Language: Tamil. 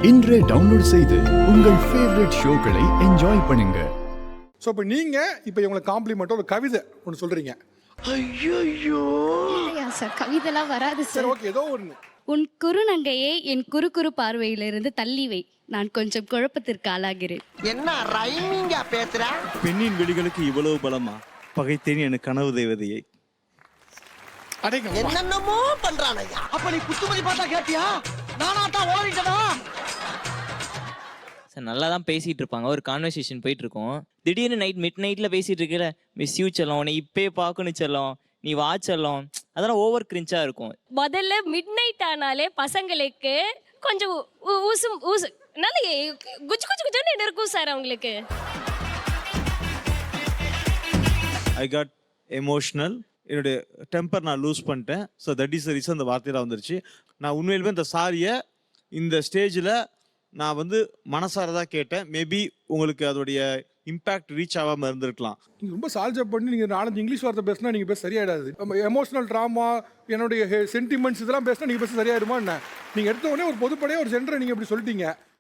இன்றே டவுன்லோட் செய்து உங்கள் ஃபேவரட் ஷோக்களை என்ஜாய் பண்ணுங்க. ஸோ இப்போ நீங்கள் இப்போ இவங்களை காம்ப்ளிமெண்ட்டோ ஒரு கவிதை ஒன்று சொல்கிறீங்க. ஐயோ இல்லையா சார், கவிதைலாம் வராது சரி, சார். ஓகே, ஏதோ ஒன்று. உன் குறுநங்கையை என் குறு பார்வையிலிருந்து தள்ளி வை, நான் கொஞ்சம் குழப்பத்திற்கு ஆளாகிறேன். என்ன ரைமிங்கா பேசுற? பெண்ணின் விழிகளுக்கு இவ்வளவு பலமா? பகைத்தேன் என கனவு தெய்வதையை. அடைங்க. என்னென்னமோ பண்றானையா. அப்ப நீ குத்துமதி பார்த்தா கேட்டியா? நானாத்தான் ஓடிட்டனா? சார் நல்லா தான் பேசிகிட்டு இருப்பாங்க, ஒரு கான்வர்சேஷன் போயிட்டு இருக்கோம். திடீர்னு மிட் நைட்டில் பேசிகிட்டு இருக்கல, மிஸ் யூ செல்லம், உன்னை இப்பே பார்க்கணும் செல்லம், நீ வா செல்லம், அதெல்லாம் ஓவர் கிரிஞ்சாக இருக்கும். முதல்ல மிட் நைட் ஆனாலே பசங்களுக்கு கொஞ்சம் ஊசு நல்ல குச்சு குச்சு குச்சுன்னு இருக்கும் சார் அவங்களுக்கு. I got emotional. என்னுடைய டெம்பர் நான் லூஸ் பண்ணிட்டேன். So that is the reason அந்த வார்த்தையெல்லாம் வந்துருச்சு. நான் உண்மையிலுமே இந்த சாரியை இந்த ஸ்டேஜில் நான் மனசாரதான் கேட்டேன். மேபி உங்களுக்கு அதோடைய இம்பேக்ட் ரீச் ஆகாமல் இருந்திருக்கலாம். நீங்கள் ரொம்ப சால்ஜப் பண்ணி நீங்கள் 4-5 இங்கிலீஷ் வார்த்தை பேசினா நீங்கள் பேச சரியாயிடாது. எமோஷனல் ட்ராமா, என்னுடைய சென்டிமெண்ட்ஸ் இதெல்லாம் பேசினா நீங்கள் பேச சரியாயிடுமா என்ன? நீங்கள் எடுத்த உடனே ஒரு பொதுப்படையாக ஒரு ஜென்டரை நீங்கள் இப்படி சொல்லிட்டீங்க.